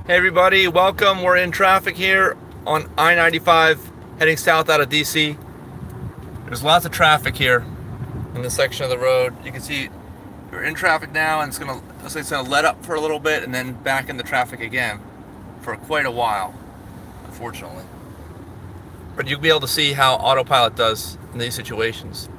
Hey everybody, welcome. We're in traffic here on I-95 heading south out of DC. There's lots of traffic here in this section of the road. You can see we're in traffic now, and looks like it's gonna let up for a little bit and then back into traffic again for quite a while, unfortunately. But you'll be able to see how AutoPilot does in these situations.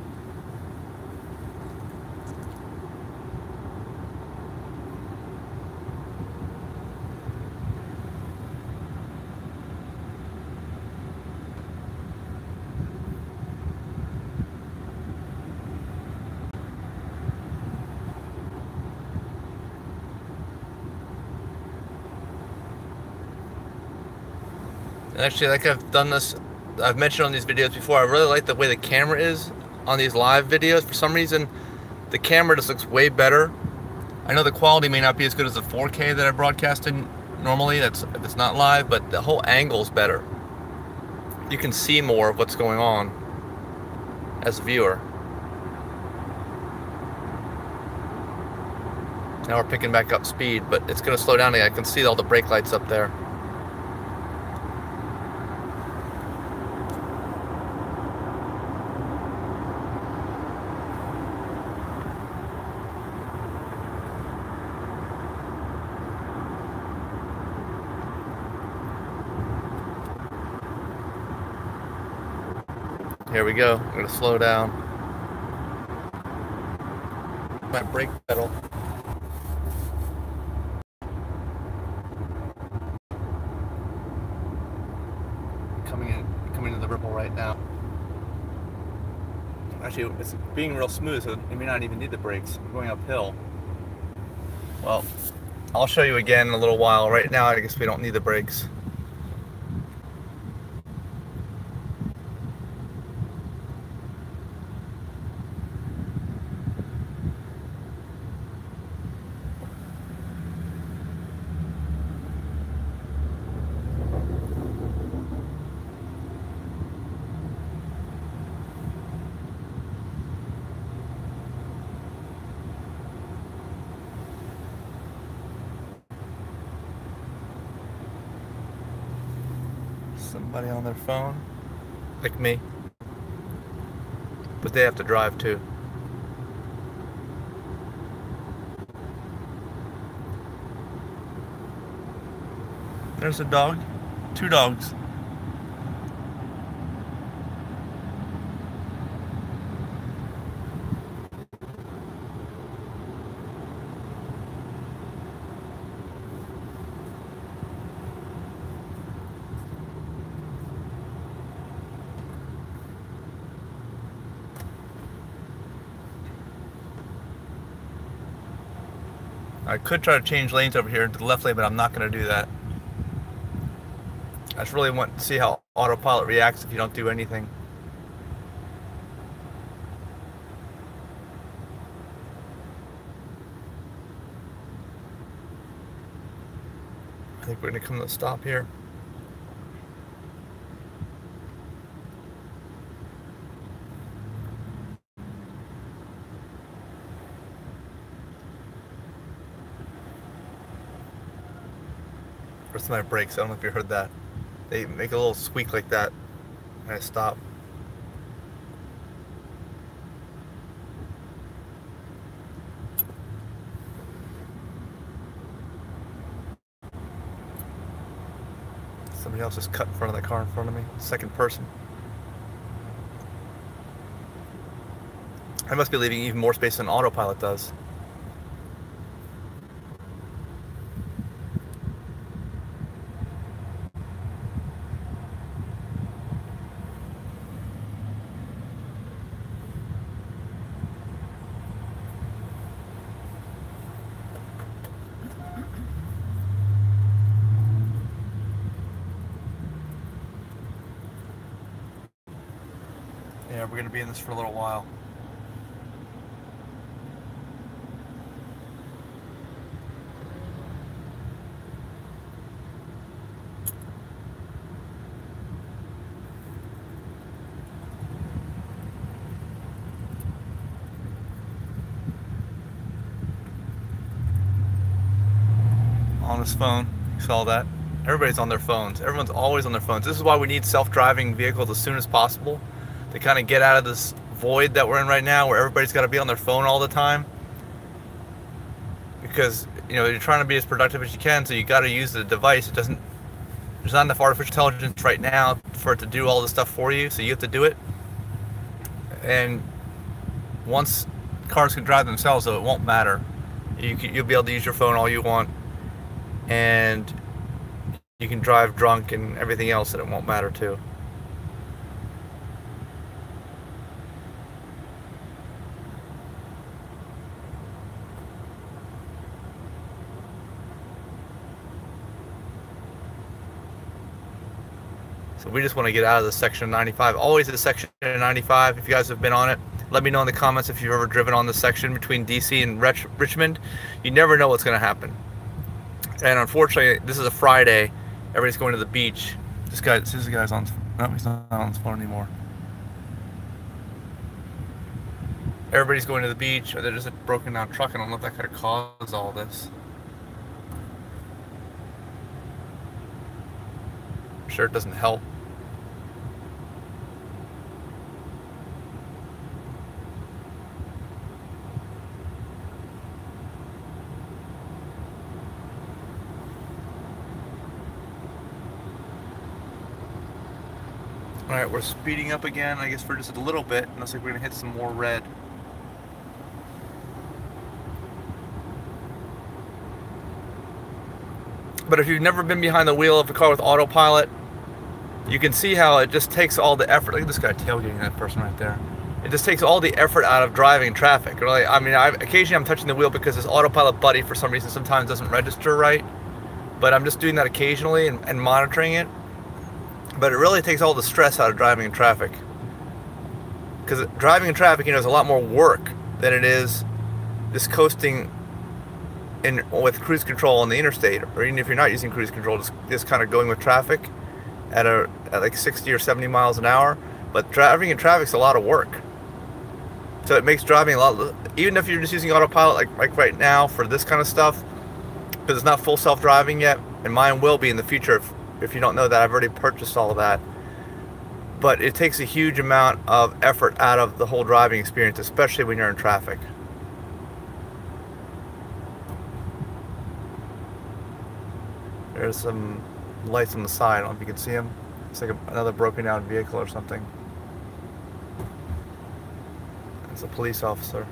And actually, like I've mentioned on these videos before, I really like the way the camera is on these live videos. For some reason, the camera just looks way better. I know the quality may not be as good as the 4K that I broadcast in normally, if it's not live, but the whole angle is better. You can see more of what's going on as a viewer. Now we're picking back up speed, but it's going to slow down again. I can see all the brake lights up there. Here we go. I'm going to slow down. My brake pedal. Coming into the ripple right now. Actually, it's being real smooth, so you may not even need the brakes. I'm going uphill. Well, I'll show you again in a little while. Right now, I guess we don't need the brakes. Somebody on their phone, like me, but they have to drive too. There's a dog, 2 dogs. I could try to change lanes over here to the left lane, but I'm not going to do that. I just really want to see how AutoPilot reacts if you don't do anything. I think we're going to come to a stop here. Where's my brakes? I don't know if you heard that. They make a little squeak like that when I stop. Somebody else just cut in front of the car in front of me. Second person. I must be leaving even more space than AutoPilot does. Yeah, we're going to be in this for a little while. On his phone. Saw that? Everybody's on their phones. Everyone's always on their phones. This is why we need self-driving vehicles as soon as possible to kind of get out of this void that we're in right now where everybody's got to be on their phone all the time. Because, you know, you're trying to be as productive as you can, so you got to use the device. There's not enough artificial intelligence right now for it to do all the stuff for you, so you have to do it. And once cars can drive themselves, so it won't matter. You'll be able to use your phone all you want, and you can drive drunk and everything else, and it won't matter too. So we just want to get out of the section of 95. Always the section of 95. If you guys have been on it, let me know in the comments if you've ever driven on the section between DC and Richmond. You never know what's going to happen. And unfortunately, this is a Friday. Everybody's going to the beach. This guy's on. No, he's not on his phone anymore. Everybody's going to the beach. Or there's a broken down truck. I don't know if that could have caused all this. I'm sure it doesn't help. Alright, we're speeding up again, I guess for just a little bit. Looks like we're going to hit some more red. But if you've never been behind the wheel of a car with autopilot, you can see how it just takes all the effort. Look at this guy tailgating that person right there. It just takes all the effort out of driving traffic. Really, I mean, occasionally I'm touching the wheel because this autopilot buddy, for some reason, sometimes doesn't register right. But I'm just doing that occasionally and monitoring it. But it really takes all the stress out of driving in traffic. Because driving in traffic, you know, is a lot more work than it is just coasting with cruise control on the interstate, or even if you're not using cruise control, just kind of going with traffic at like 60 or 70 miles an hour. But driving in traffic's a lot of work. So it makes driving a lot, even if you're just using autopilot like right now for this kind of stuff, because it's not full self-driving yet, and mine will be in the future. If you don't know that, I've already purchased all of that. But it takes a huge amount of effort out of the whole driving experience, especially when you're in traffic. There's some lights on the side. I don't know if you can see them. It's like another broken down vehicle or something. It's a police officer.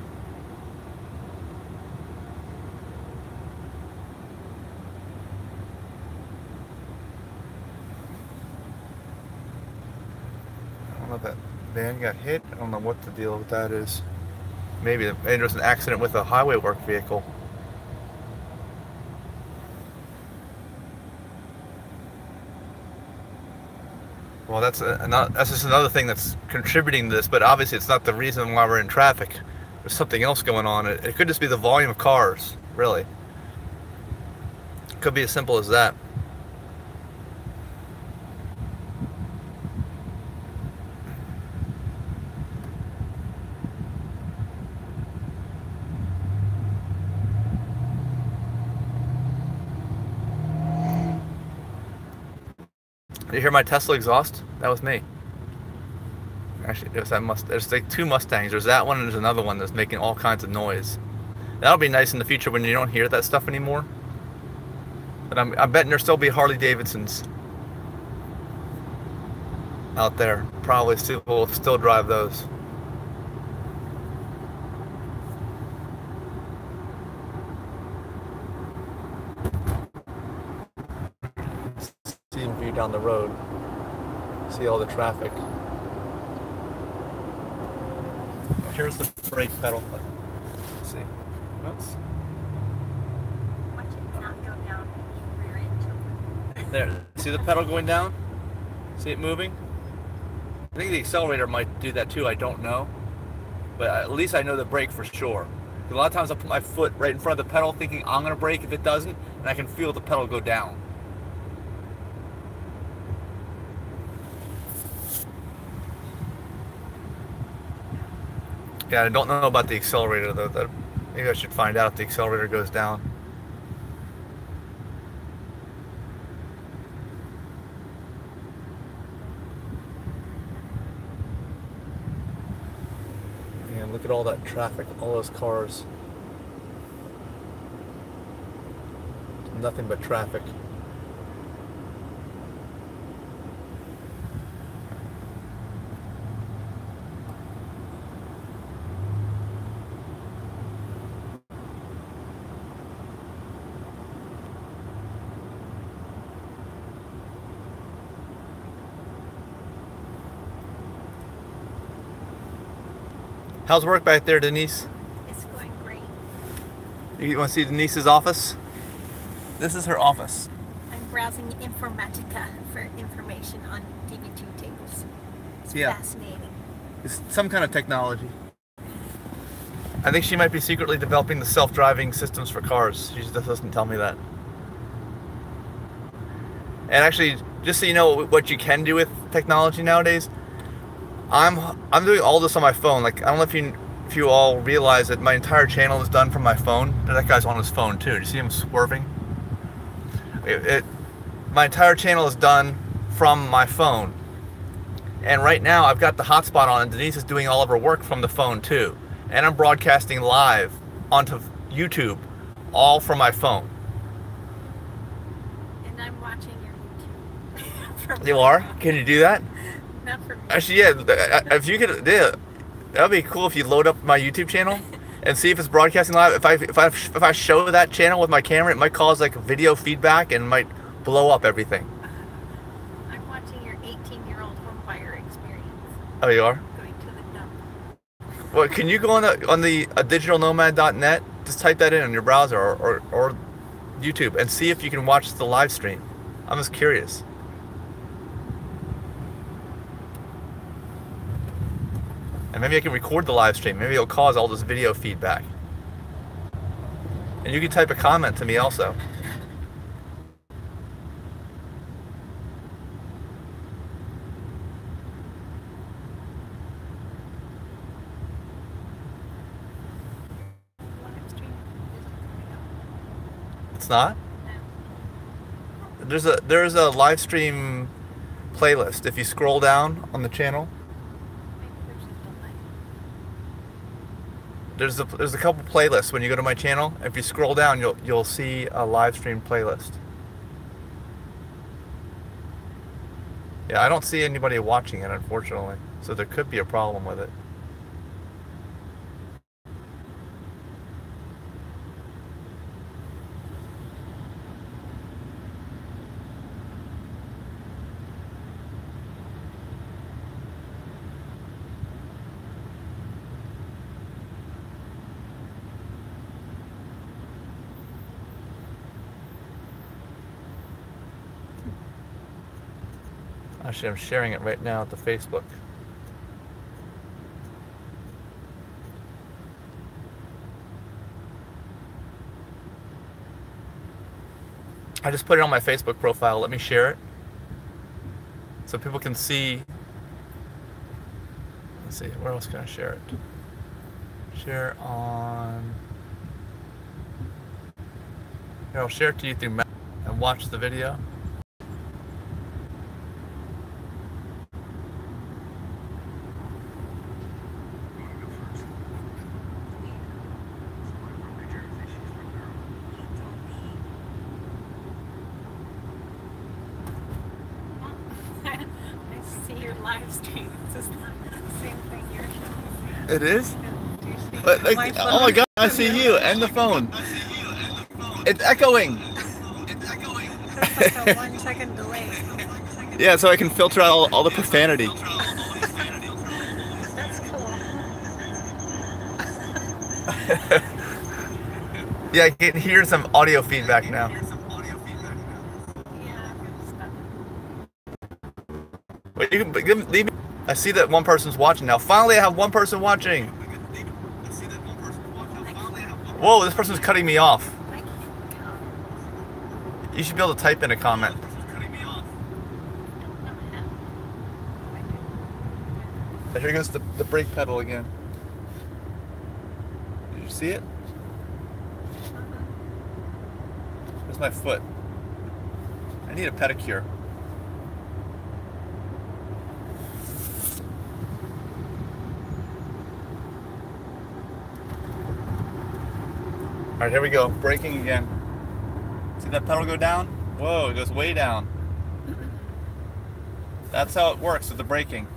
I don't know if that van got hit. I don't know what the deal with that is. Maybe there's an accident with a highway work vehicle. Well, that's just another thing that's contributing to this, but obviously it's not the reason why we're in traffic. There's something else going on. It could just be the volume of cars, really. It could be as simple as that. Did you hear my Tesla exhaust? That was me. Actually, there's like two Mustangs. There's that one and there's another one that's making all kinds of noise. That'll be nice in the future when you don't hear that stuff anymore. But I'm betting there'll still be Harley Davidsons out there. Probably will still drive those. View down the road, see all the traffic. Here's the brake pedal. Let's see. Oops. Watch it not go down if you rear into it. There. See the pedal going down? See it moving? I think the accelerator might do that too. I don't know, but at least I know the brake for sure. A lot of times I put my foot right in front of the pedal, thinking I'm gonna brake if it doesn't, and I can feel the pedal go down. Yeah, I don't know about the accelerator though. Maybe I should find out if the accelerator goes down. Look at all that traffic, all those cars. Nothing but traffic. How's work back there, Denise? It's going great. You want to see Denise's office? This is her office. I'm browsing Informatica for information on DB2 tables. It's Yeah. fascinating. It's some kind of technology. I think she might be secretly developing the self-driving systems for cars. She just doesn't tell me that. And actually, just so you know what you can do with technology nowadays, I'm doing all this on my phone. Like, I don't know if you all realize that my entire channel is done from my phone. That guy's on his phone too. Do you see him swerving? My entire channel is done from my phone. And right now I've got the hotspot on, and Denise is doing all of her work from the phone too. And I'm broadcasting live onto YouTube, all from my phone. And I'm watching your YouTube. You are? Can you do that? Not for me. Actually, yeah. If you could, yeah, that'd be cool if you load up my YouTube channel and see if it's broadcasting live. If I show that channel with my camera, it might cause like video feedback and might blow up everything. I'm watching your 18-year-old home buyer experience. Oh, you are? Going to the dump. Well, can you go on the digitalnomad.net? Just type that in on your browser or YouTube and see if you can watch the live stream. I'm just curious. And maybe I can record the live stream. Maybe it'll cause all this video feedback. And you can type a comment to me also. Live stream isn't coming up. It's not? No. There's a live stream playlist. If you scroll down on the channel, Maybe there's a delay. there's a couple playlists when you go to my channel. If you scroll down, you'll see a live stream playlist. Yeah, I don't see anybody watching it, unfortunately. So there could be a problem with it. Actually, I'm sharing it right now to Facebook. I just put it on my Facebook profile. Let me share it so people can see. Let's see, where else can I share it? Share on. Here, I'll share it to you through Map and watch the video. I see your live stream. It's just not the same thing you're showing. It is? Do you see But, like, my oh my phone? god, I see you and the phone. It's echoing. It's like a 1 second delay. Yeah, so I can filter out all the profanity. That's cool. Yeah, I can hear some audio feedback now. Yeah, I'm gonna stop. Wait, you can leave me. I see that one person's watching now. Finally, I have one person watching. Whoa, this person's cutting me off. I can't count. You should be able to type in a comment. So here goes the brake pedal again. Did you see it? There's my foot. I need a pedicure. All right, here we go. Braking again. See that pedal go down? Whoa, it goes way down. That's how it works with the braking.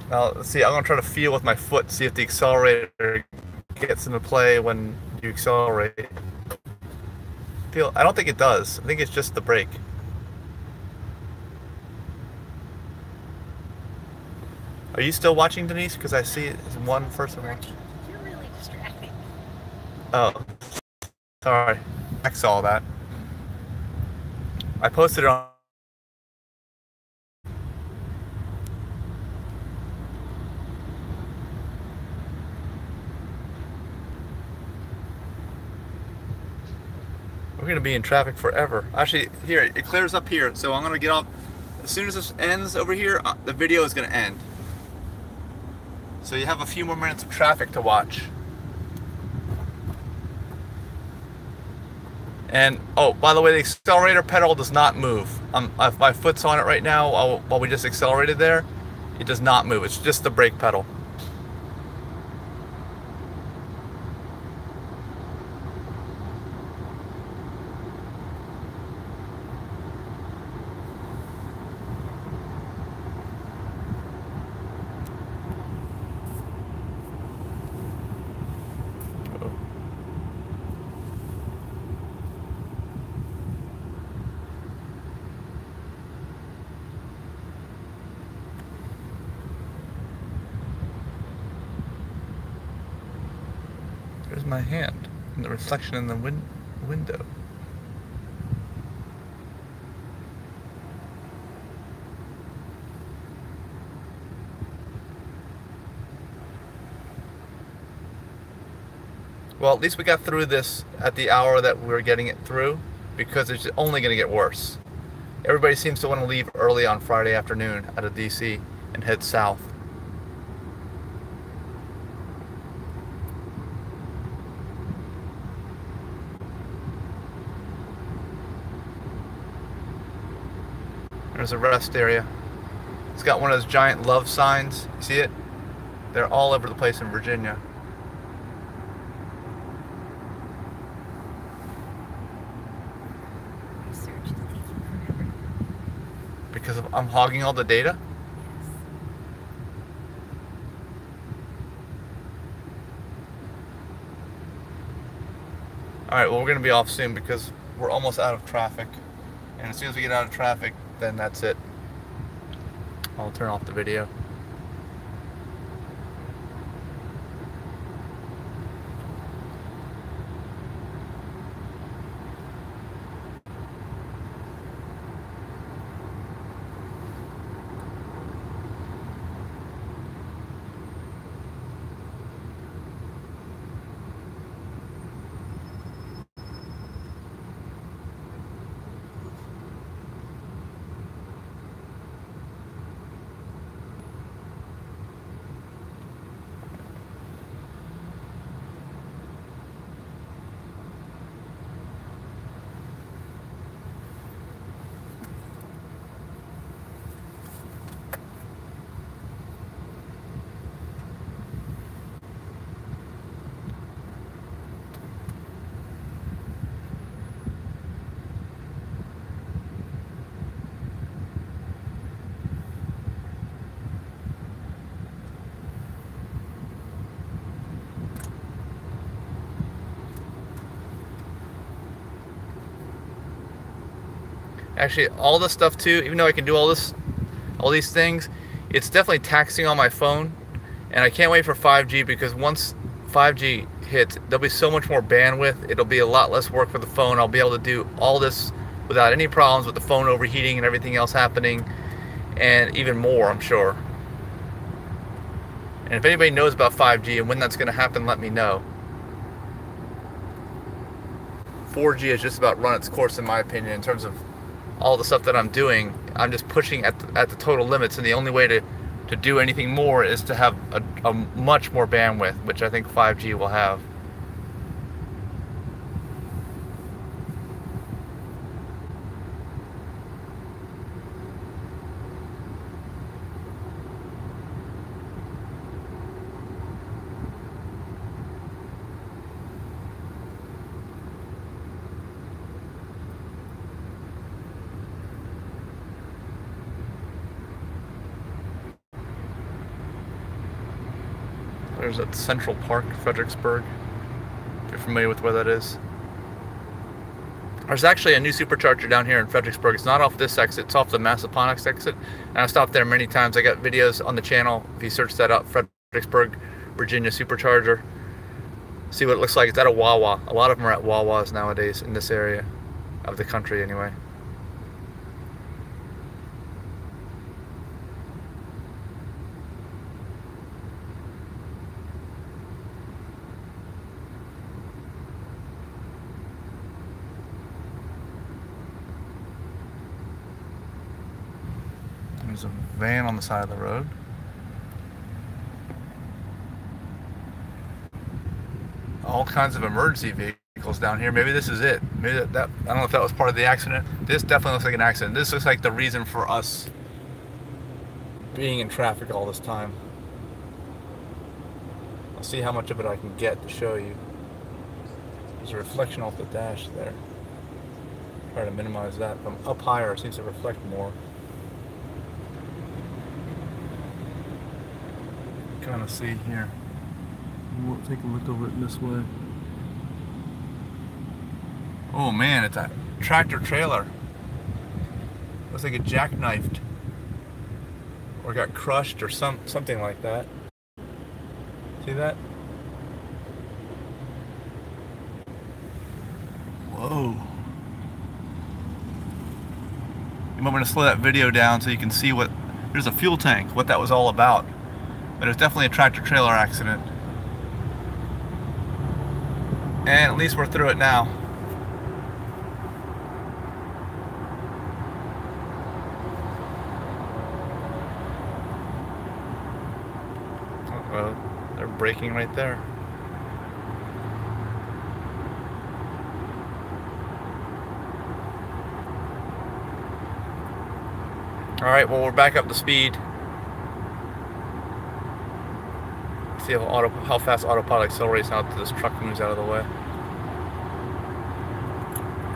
Now, let's see, I'm gonna try to feel with my foot, see if the accelerator gets into play when you accelerate. I don't think it does. I think it's just the brake. Are you still watching, Denise? Because I see it as one first of all. You're really distracting. Oh, sorry. I saw that. I posted it on. We're going to be in traffic forever. Actually, here, it clears up here, so I'm going to get off. As soon as this ends over here, the video is going to end. So you have a few more minutes of traffic to watch. And, oh, by the way, the accelerator pedal does not move. My foot's on it right now while we just accelerated there. It does not move. It's just the brake pedal. There's my hand and the reflection in the window. Well, at least we got through this at the hour that we were getting it through, because it's only going to get worse. Everybody seems to want to leave early on Friday afternoon out of DC and head south. There's a rest area. It's got one of those giant love signs. You see it? They're all over the place in Virginia. Research is taking forever. Because I'm hogging all the data? Yes. Alright, well, we're going to be off soon because we're almost out of traffic. And as soon as we get out of traffic, then that's it. I'll turn off the video. Actually, all this stuff too, even though I can do all these things, it's definitely taxing on my phone. And I can't wait for 5G, because once 5G hits, there'll be so much more bandwidth. It'll be a lot less work for the phone. I'll be able to do all this without any problems with the phone overheating and everything else happening, and even more, I'm sure. And if anybody knows about 5G and when that's going to happen, let me know. 4G has just about run its course, in my opinion, in terms of all the stuff that I'm doing. I'm just pushing at the total limits, and the only way to do anything more is to have a much more bandwidth, which I think 5G will have. There's that Central Park, Fredericksburg. If you're familiar with where that is. There's actually a new supercharger down here in Fredericksburg. It's not off this exit, it's off the Massaponax exit. And I've stopped there many times. I got videos on the channel. If you search that up, Fredericksburg, Virginia supercharger. See what it looks like. It's at a Wawa. A lot of them are at Wawas nowadays in this area of the country anyway. There's a van on the side of the road. All kinds of emergency vehicles down here. Maybe this is it. Maybe that I don't know if that was part of the accident. This definitely looks like an accident. This looks like the reason for us being in traffic all this time. I'll see how much of it I can get to show you. There's a reflection off the dash there. Try to minimize that. From up higher, it seems to reflect more. Kind of see here. We'll take a look over it this way. Oh man, it's a tractor trailer. Looks like it jackknifed or got crushed or something like that. See that? Whoa. You might want to slow that video down so you can see what, there's a fuel tank, what that was all about. But it was definitely a tractor trailer accident. And at least we're through it now. Uh-oh, they're braking right there. Alright, well we're back up to speed. See how fast AutoPilot accelerates now that this truck moves out of the way.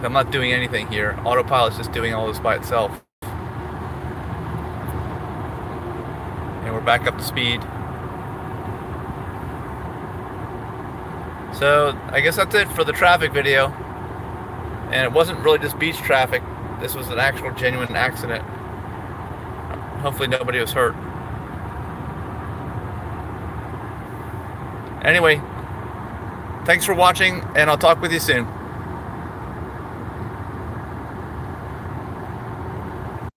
I'm not doing anything here. AutoPilot's just doing all this by itself. And we're back up to speed. So I guess that's it for the traffic video. And it wasn't really just beach traffic. This was an actual genuine accident. Hopefully nobody was hurt. Anyway, thanks for watching, and I'll talk with you soon.